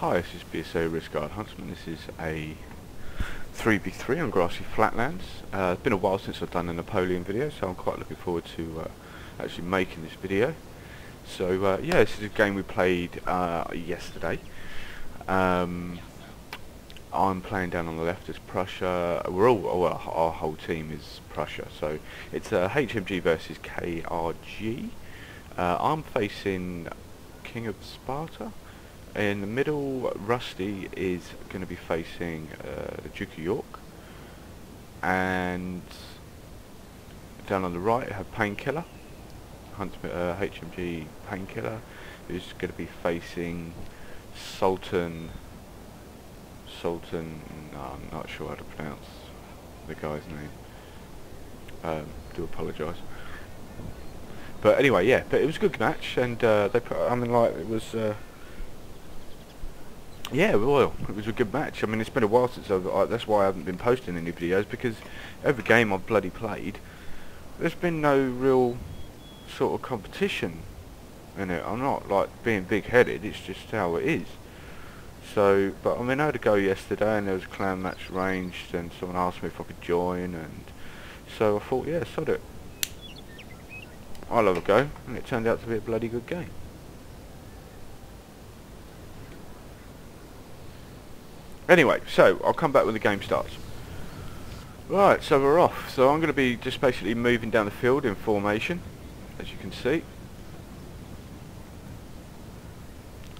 Hi, this is BSA RISQUARD Huntsman. This is a 3v3 on grassy flatlands. It's been a while since I've done a Napoleon video, so I'm quite looking forward to actually making this video. So yeah, this is a game we played yesterday. I'm playing down on the left as Prussia. Well, our whole team is Prussia, so it's HMG versus KRG. I'm facing King of Sparta. In the middle, Rusty is going to be facing the Duke of York, and down on the right I have Painkiller, HMG Painkiller, who's going to be facing Sultan. No, I'm not sure how to pronounce the guy's name. Do apologise. But anyway, yeah. But it was a good match, and they put. I mean, like it was. Yeah, well, it was a good match. I mean, it's been a while since that's why I haven't been posting any videos, because every game I've bloody played, there's been no real sort of competition in it. I'm not like being big-headed, it's just how it is. So, but I mean, I had a go yesterday, and there was a clan match arranged, and someone asked me if I could join, and so I thought, yeah, sod it, I'll have a go, and it turned out to be a bloody good game. Anyway, so I'll come back when the game starts. Right, so we're off. So I'm going to be just basically moving down the field in formation, as you can see.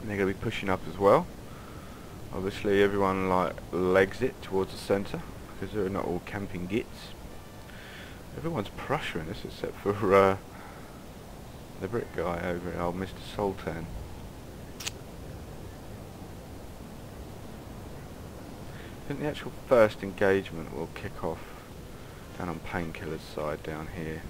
And they're going to be pushing up as well. Obviously everyone like legs it towards the centre, because they're not all camping gits. Everyone's Prussia in this except for the Brit guy over here, old Mr. Sultan. I think the actual first engagement will kick off down on Painkiller's side down here.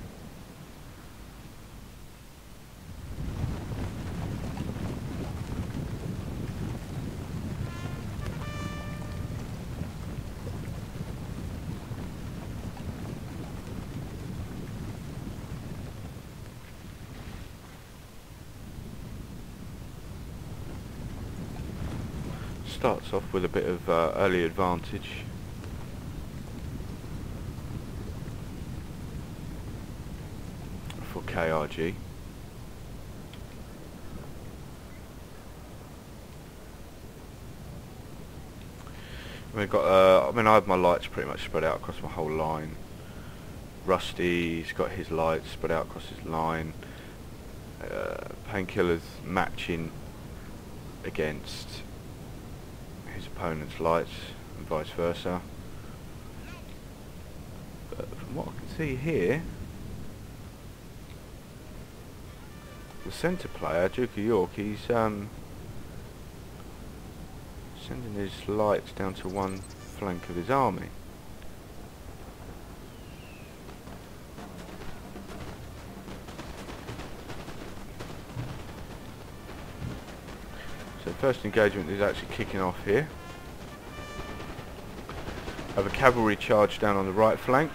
Starts off with a bit of early advantage. For KRG. We've got, I mean, I have my lights pretty much spread out across my whole line. Rusty's got his lights spread out across his line. Painkiller's matching against his opponent's lights and vice versa. But from what I can see here, the centre player, Duke of York, he's sending his lights down to one flank of his army. So first engagement is actually kicking off here. I have a cavalry charge down on the right flank.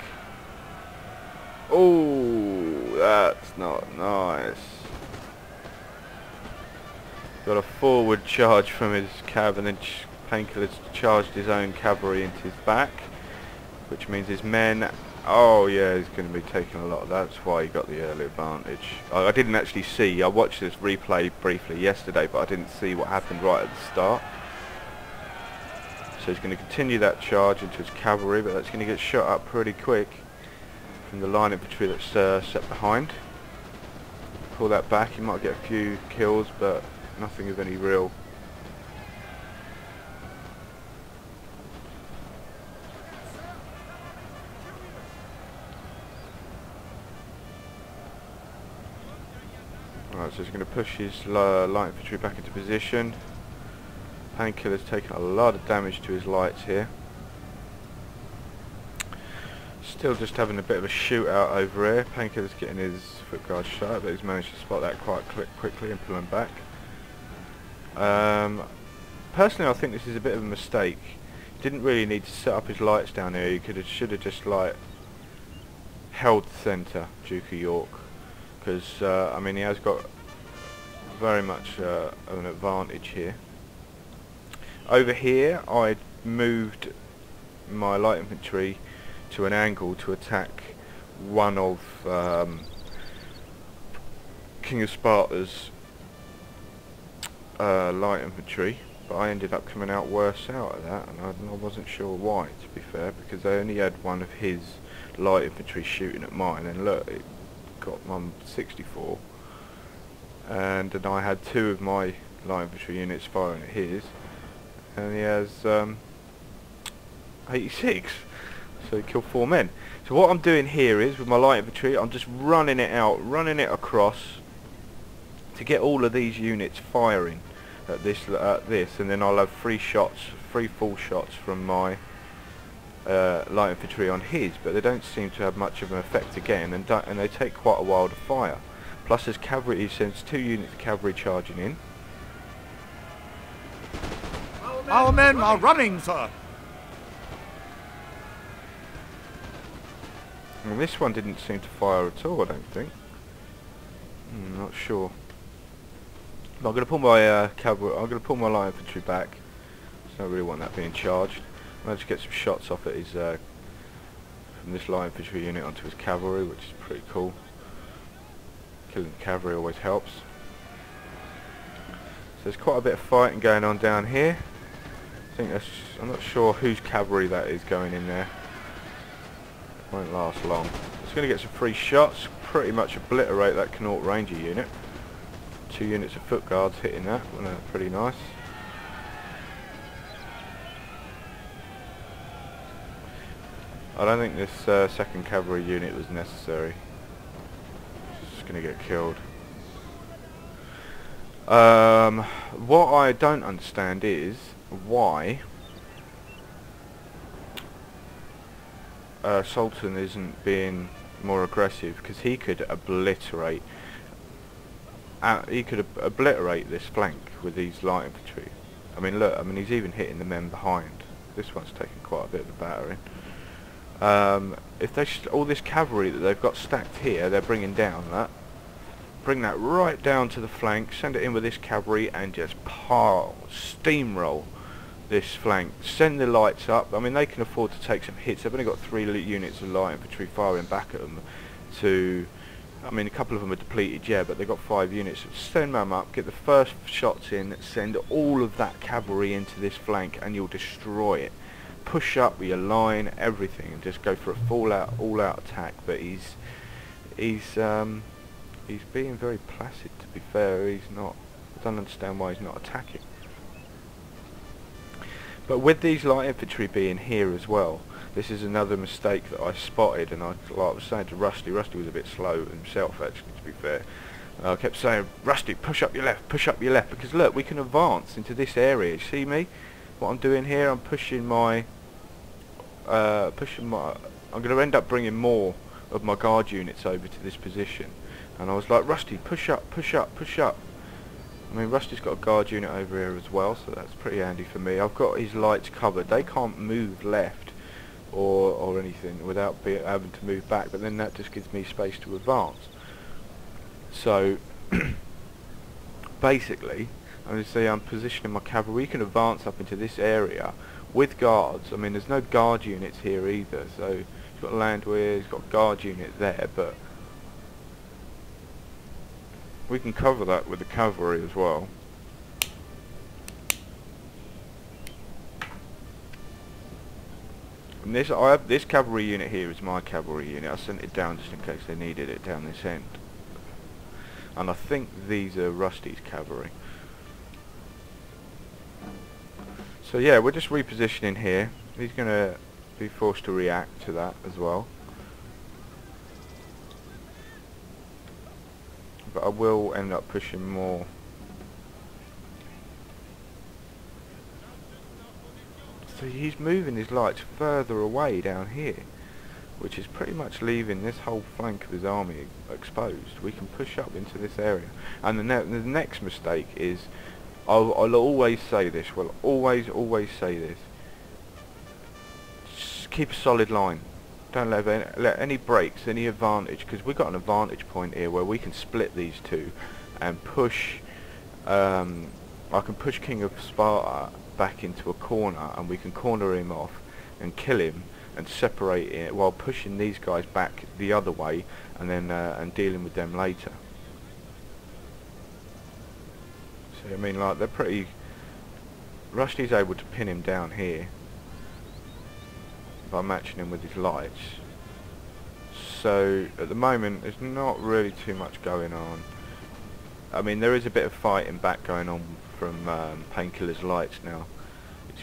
Oh, that's not nice. Got a forward charge from his cav, and then Painkiller's charged his own cavalry into his back, which means his men. Oh yeah, he's going to be taking a lot of that. That's why he got the early advantage. I didn't actually see. I watched this replay briefly yesterday, but I didn't see what happened right at the start. So he's going to continue that charge into his cavalry, but that's going to get shot up pretty quick from the line infantry that's set behind. Pull that back. He might get a few kills, but nothing of any real. Right, so he's going to push his light infantry back into position. Painkiller's taking a lot of damage to his lights here. Still just having a bit of a shootout over here. Painkiller's getting his foot guard shot, but he's managed to spot that quite quickly and pull him back. Personally, I think this is a bit of a mistake. Didn't really need to set up his lights down here. He should have just like held the centre, Duke of York, because I mean he has got very much an advantage here. Over here I moved my light infantry to an angle to attack one of King of Sparta's light infantry, but I ended up coming out worse out of that, and I wasn't sure why, to be fair, because I only had one of his light infantry shooting at mine, and look, it got my 64, and then I had two of my light infantry units firing at his, and he has 86, so he killed 4 men. So what I'm doing here is, with my light infantry, I'm just running it out, running it across to get all of these units firing at this, and then I'll have 3 full shots from my light infantry on his, but they don't seem to have much of an effect again, and they take quite a while to fire. Plus there's cavalry, he sends 2 units of cavalry charging in. Our men are running, sir. And this one didn't seem to fire at all, I don't think. I'm not sure. But I'm going to pull my cavalry. I'm going to pull my light infantry back. So I don't really want that being charged. I managed to get some shots off at his from this light infantry unit onto his cavalry, which is pretty cool. Killing the cavalry always helps. So there's quite a bit of fighting going on down here. I'm not sure whose cavalry that is going in there. It won't last long. It's going to get some free shots. Pretty much obliterate that Connaught Ranger unit. 2 units of foot guards hitting that. Pretty nice. I don't think this second cavalry unit was necessary. It's just going to get killed. What I don't understand is why Sultan isn't being more aggressive, because he could obliterate this flank with these light infantry. I mean, look, he's even hitting the men behind. This one's taking quite a bit of a battering. If they all this cavalry that they've got stacked here, they're bringing down that. Bring that right down to the flank, send it in with this cavalry, and just steamroll this flank. Send the lights up. I mean, they can afford to take some hits. They've only got 3 units of light infantry firing back at them. I mean, a couple of them are depleted, yeah, but they've got 5 units. Send them up, get the first shots in, send all of that cavalry into this flank, and you'll destroy it. Push up with your line, everything, and just go for a all-out attack. But he's being very placid, to be fair. He's not. I don't understand why he's not attacking. But with these light infantry being here as well, this is another mistake that I spotted, and like I was saying to Rusty was a bit slow himself, actually, to be fair. I kept saying, Rusty, push up your left, because look, we can advance into this area. You see me? What I'm doing here, I'm pushing my, I'm going to end up bringing more of my guard units over to this position. And I was like, Rusty, push up. I mean, Rusty's got a guard unit over here as well, so that's pretty handy for me. I've got his lights covered. They can't move left or anything without having to move back, but then that just gives me space to advance. So basically, I'm positioning my cavalry. We can advance up into this area with guards. I mean, there's no guard units here either, so he's got Landwehr, he's got a guard unit there, but we can cover that with the cavalry as well. And this cavalry unit here is my cavalry unit. I sent it down just in case they needed it down this end. And I think these are Rusty's cavalry. So yeah, we're just repositioning here. He's going to be forced to react to that as well. But I will end up pushing more. So he's moving his lights further away down here, which is pretty much leaving this whole flank of his army exposed. We can push up into this area. And the next mistake is, I'll always say this, always say this, just keep a solid line. Don't let any breaks, any advantage, because we've got an advantage point here where we can split these two and push. I can push King of Sparta back into a corner, and we can corner him off and kill him and separate it while pushing these guys back the other way, and then and dealing with them later. So I mean, like, they're pretty... Rusty's able to pin him down here by matching him with his lights. So at the moment there's not really too much going on. I mean, there is a bit of fighting back going on from Painkiller's lights now. It's,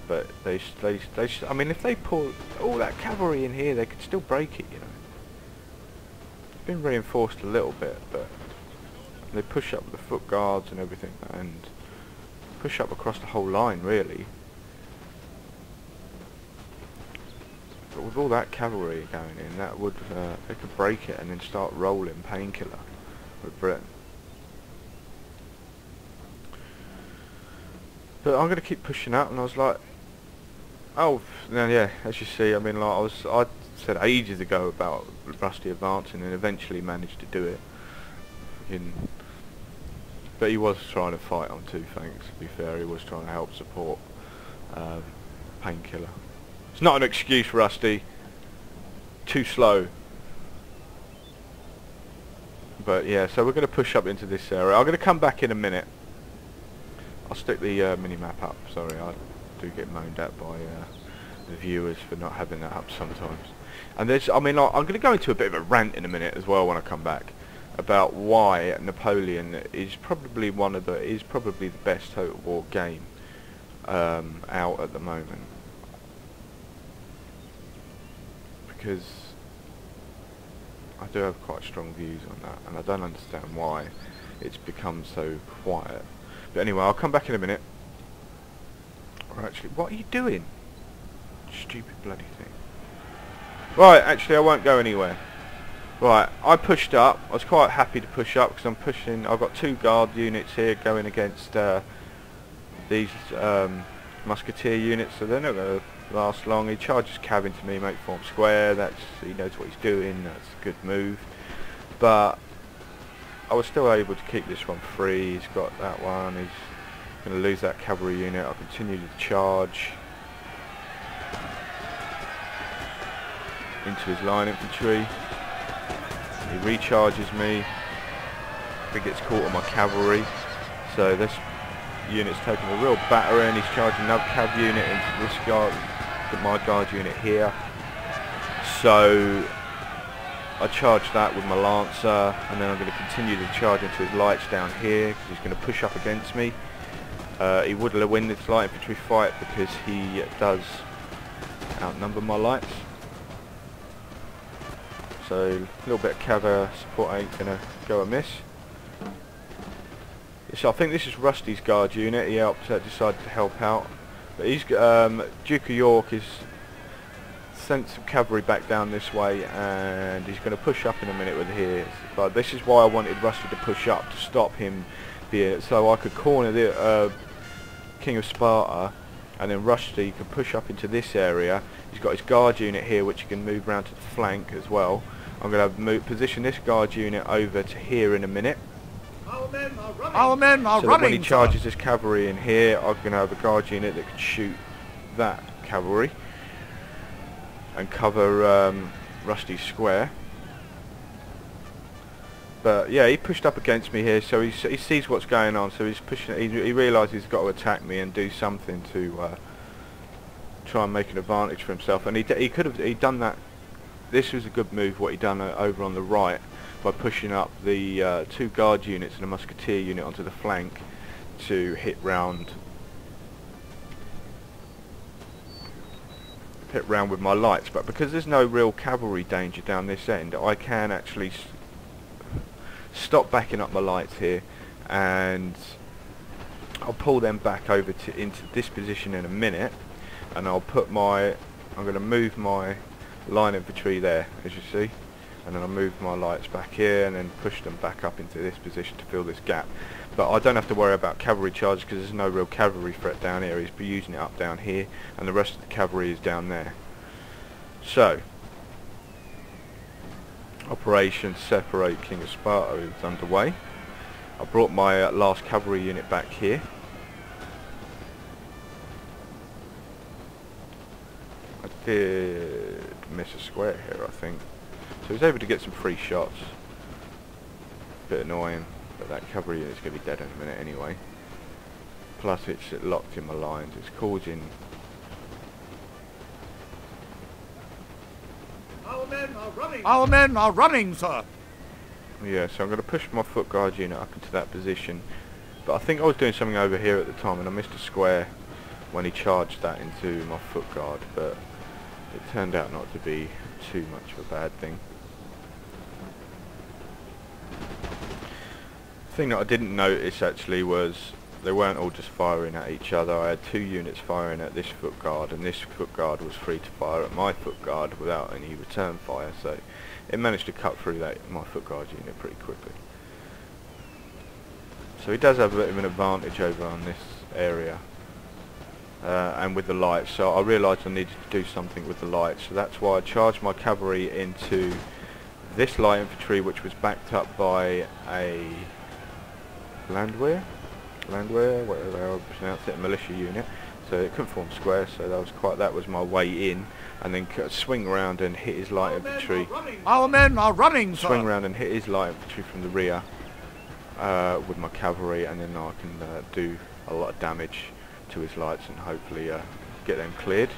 but I mean, if they pull all that cavalry in here, they could still break it, you know. It's been reinforced a little bit, but they push up with the foot guards and everything, and push up across the whole line, really. But with all that cavalry going in, that would they could break it and then start rolling Painkiller with Britain. But I'm going to keep pushing up, and I was like, oh, now yeah, as you see, I mean, like, I said ages ago about Rusty advancing, and eventually managed to do it. But he was trying to fight on two flanks, to be fair. He was trying to help support Painkiller. It's not an excuse, Rusty. Too slow. But yeah, so we're going to push up into this area. I'm going to come back in a minute. I'll stick the mini-map up. Sorry, I do get moaned at by the viewers for not having that up sometimes. And there's, I mean, like, I'm going to go into a bit of a rant in a minute as well when I come back about why Napoleon is probably the best Total War game out at the moment. Because I do have quite strong views on that, and I don't understand why it's become so quiet. But anyway, I'll come back in a minute. Or actually, what are you doing? Stupid bloody thing. Right, actually I won't go anywhere. Right, I pushed up. I was quite happy to push up because I'm pushing. I've got 2 guard units here going against these musketeer units, so they're not going to last long. He charges cav into me, make form square. He knows what he's doing. That's a good move. But I was still able to keep this one free. He's got that one. He's going to lose that cavalry unit. I'll continue to charge into his line infantry. He recharges me. He gets caught on my cavalry. So this unit's taking a real battering. He's charging another cav unit into this guard, my guard unit here. So I charge that with my Lancer, and then I'm going to continue to charge into his lights down here because he's going to push up against me. He would win this light infantry fight because he does outnumber my lights. So a little bit of cav support ain't going to go amiss. So I think this is Rusty's guard unit. He decided to help out. But he's Duke of York is sent some cavalry back down this way, and he's going to push up in a minute with his. But this is why I wanted Rusty to push up, to stop him, so I could corner the King of Sparta, and then Rusty could push up into this area. He's got his guard unit here, which he can move around to the flank as well. I'm going to position this guard unit over to here in a minute. Our men are running. So that when he charges his cavalry in here, I'm going to have a guard unit that can shoot that cavalry and cover Rusty's square. But yeah, he pushed up against me here, so he sees what's going on. So he's pushing. He realises he's got to attack me and do something to try and make an advantage for himself. And he could have done that. This was a good move what he done over on the right by pushing up the 2 guard units and a musketeer unit onto the flank to hit round with my lights. But because there's no real cavalry danger down this end, I can actually stop backing up my lights here, and I'll pull them back over into this position in a minute, and I'm going to move my line infantry there, as you see, and then I'll move my lights back here and then push them back up into this position to fill this gap. But I don't have to worry about cavalry charges because there's no real cavalry threat down here. He's using it up down here, and the rest of the cavalry is down there. So Operation Separate King of Sparta is underway. I brought my last cavalry unit back here. did miss a square here, I think. So he was able to get some free shots. Bit annoying, but that cavalry unit's going to be dead in a minute anyway. Plus it's locked in my lines. It's causing... Our men are running! Our men are running, sir! Yeah, so I'm going to push my foot guard unit up into that position. But I think I was doing something over here at the time and I missed a square when he charged that into my foot guard, but it turned out not to be too much of a bad thing. The thing that I didn't notice actually was they weren't all just firing at each other. I had two units firing at this foot guard, and this foot guard was free to fire at my foot guard without any return fire, so it managed to cut through my foot guard unit pretty quickly. So he does have a bit of an advantage over on this area, and with the lights. So I realised I needed to do something with the lights, so that's why I charged my cavalry into this light infantry, which was backed up by a landwehr, whatever I pronounce it, a militia unit. So it couldn't form square, so that was my way in, and then swing around and hit his light infantry. Our men are running, sir! Swing around and hit his light infantry from the rear with my cavalry, and then I can do a lot of damage to his lights and hopefully get them cleared.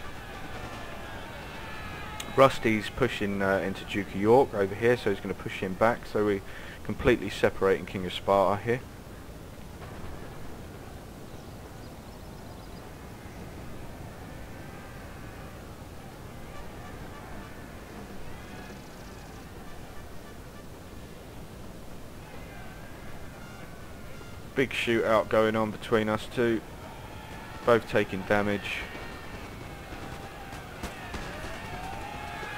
Rusty's pushing into Duke of York over here, so he's going to push him back, so we're completely separating King of Sparta here. Big shootout going on between us two, both taking damage.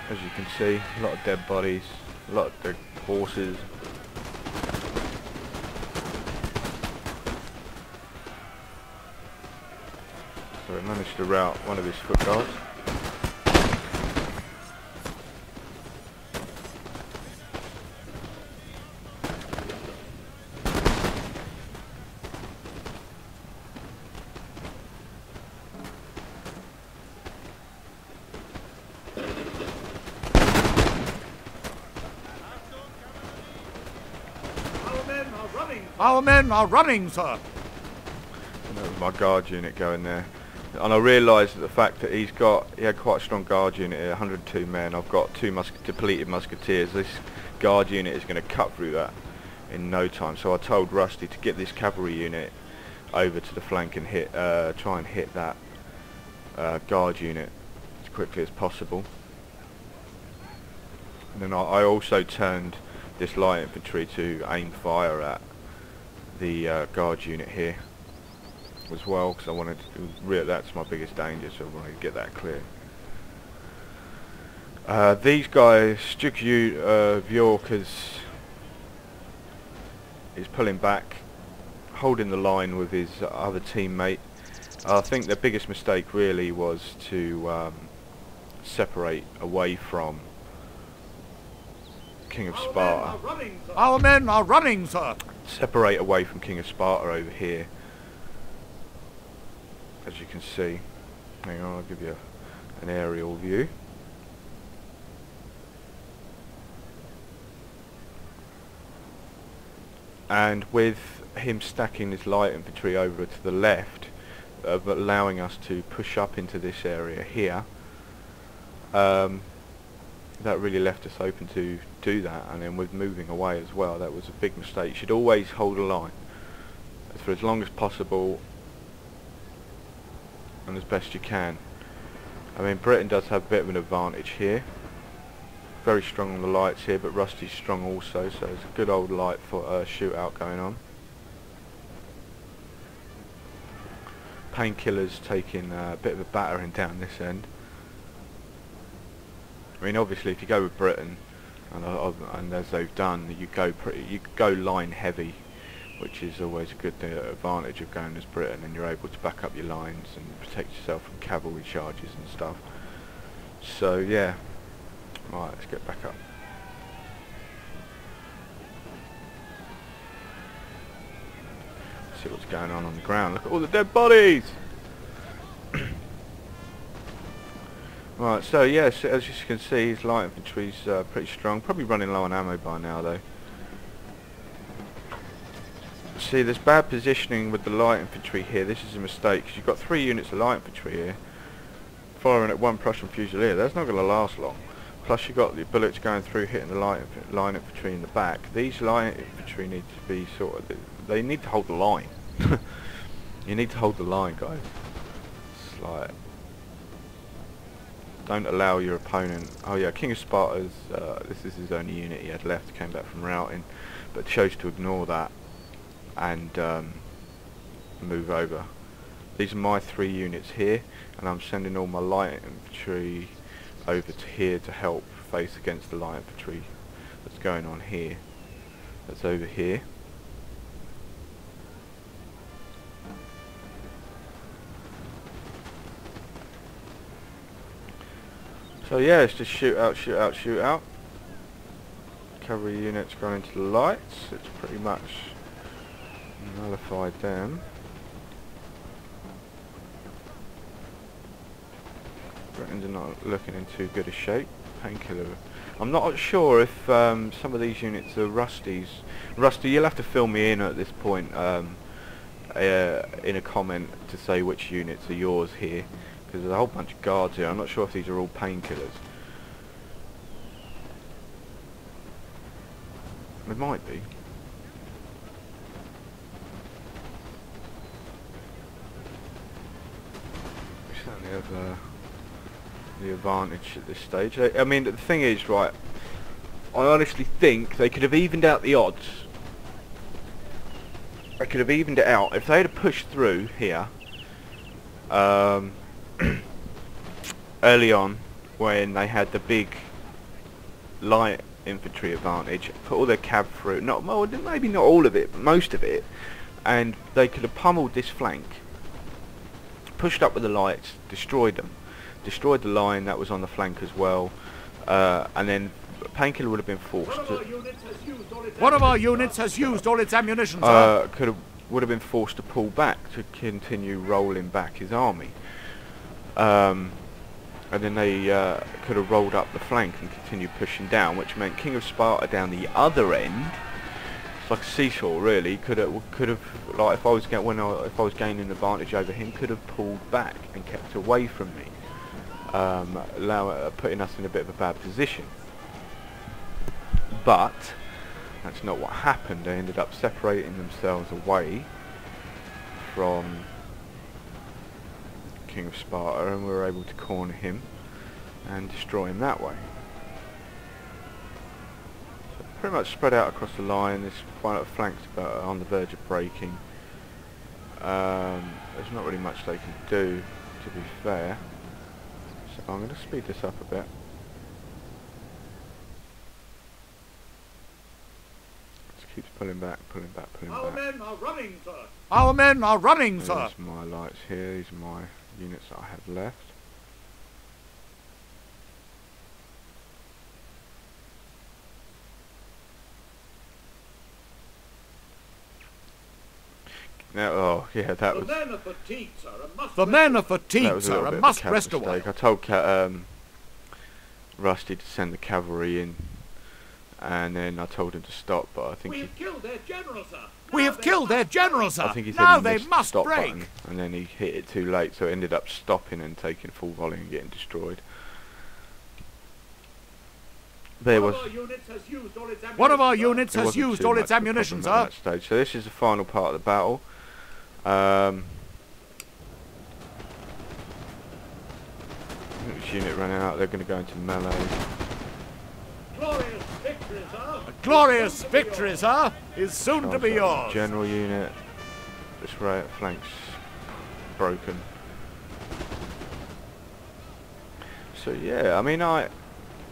As you can see, a lot of dead bodies, a lot of dead horses. So we managed to rout one of his foot guards. Our men are running, sir! And that was my guard unit going there. And I realised that the fact that he had quite a strong guard unit here, 102 men. I've got two depleted musketeers. This guard unit is going to cut through that in no time. So I told Rusty to get this cavalry unit over to the flank and try and hit that guard unit as quickly as possible. And then I also turned this light infantry to aim fire at the guard unit here as well, because I wanted to, that's my biggest danger, so I wanted to get that clear. These guys, Duke of York is pulling back, holding the line with his other teammate. I think the biggest mistake really was to separate away from King of Sparta. Our men are running, sir! Separate away from King of Sparta over here, as you can see. Hang on, I'll give you an aerial view. And with him stacking his light infantry over to the left, but allowing us to push up into this area here, that really left us open to do that. And then with moving away as well, that was a big mistake. You should always hold a line for as long as possible and as best you can. I mean, Britain does have a bit of an advantage here. Very strong on the lights here, but Rusty's strong also, so it's a good old light for shootout going on. Painkillers taking a bit of a battering down this end. I mean, obviously, if you go with Britain, and as they've done, you go line heavy, which is always a good advantage of going as Britain, and you're able to back up your lines and protect yourself from cavalry charges and stuff. So yeah, right, let's get back up. See what's going on the ground. Look at all the dead bodies. Right, so yes, as you can see, his light infantry's pretty strong. Probably running low on ammo by now, though. See, there's bad positioning with the light infantry here. This is a mistake, because you've got 3 units of light infantry here, firing at 1 Prussian Fusilier. That's not going to last long. Plus you've got the bullets going through, hitting the line infantry in the back. These light infantry need to be sort of... They need to hold the line. You need to hold the line, guys. It's like... Don't allow your opponent... Oh yeah, King of Sparta's... this is his only unit he had left, came back from routing, but chose to ignore that and move over. These are my 3 units here, and I'm sending all my light infantry over to here to help face against the light infantry that's going on here. That's over here. So yeah, it's just shoot out, shoot out, shoot out. Cavalry units going into the lights. It's pretty much nullified them. Britain's are not looking in too good a shape. Painkiller. I'm not sure if some of these units are Rusty's. Rusty, you'll have to fill me in at this point in a comment to say which units are yours here, because there's a whole bunch of guards here. I'm not sure if these are all painkillers. They might be. We certainly have the advantage at this stage. I mean, the thing is, right, I honestly think they could have evened out the odds. They could have evened it out if they had pushed through here early on, when they had the big light infantry advantage, put all their cav through, well, maybe not all of it, but most of it, and they could have pummeled this flank, pushed up with the lights, destroyed them, destroyed the line that was on the flank as well, and then Painkiller would have been forced to... One of our units has used all its ammunition, sir. Would have been forced to pull back to continue rolling back his army. And then they could have rolled up the flank and continued pushing down, which meant King of Sparta down the other end. It's like a seesaw, really. Could have like if I was gaining an advantage over him, could have pulled back and kept away from me, putting us in a bit of a bad position. But that's not what happened. They ended up separating themselves away from King of Sparta, and we were able to corner him and destroy him that way. So pretty much spread out across the line. This flank's about on the verge of breaking. There's not really much they can do, to be fair. So I'm going to speed this up a bit. Just keeps pulling back, pulling back, pulling back. Our men are running, sir. Our men are running, sir. There's my lights here. These are my units that I have left. Now, oh yeah, that was... The men are fatigued, sir, and must... The men are fatigued, sir, and must rest a while. I told Rusty to send the cavalry in, and then I told him to stop, but I think we have killed their general, sir. We have killed their general, sir. I think he said now he they missed must the stop break. button, and then he hit it too late, so it ended up stopping and taking full volley and getting destroyed. There was... One of our units has used all its ammunition, sir. So this is the final part of the battle. This unit ran out. They're going to go into melee. Glorious victory, sir. A glorious victory, sir, is soon to be yours. General unit. This right flank's broken. So yeah, I mean,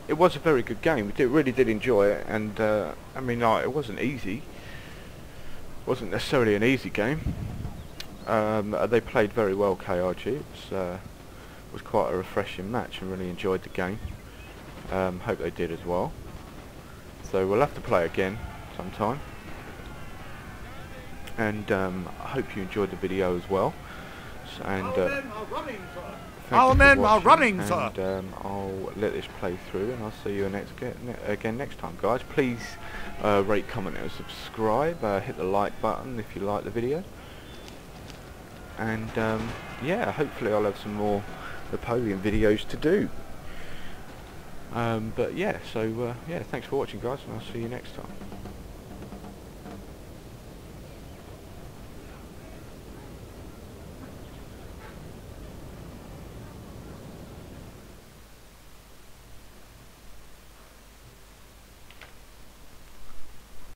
it was a very good game. We really did enjoy it, and I mean, it wasn't easy. It wasn't necessarily an easy game. They played very well, KRG. It was quite a refreshing match, and really enjoyed the game. Hope they did as well. So we'll have to play again sometime. And I hope you enjoyed the video as well. and Our men are running, and sir. I'll let this play through, and I'll see you again next time, guys. Please rate, comment and subscribe, hit the like button if you like the video, and yeah, hopefully I'll have some more Napoleon videos to do. But yeah, so yeah, thanks for watching, guys, and I'll see you next time.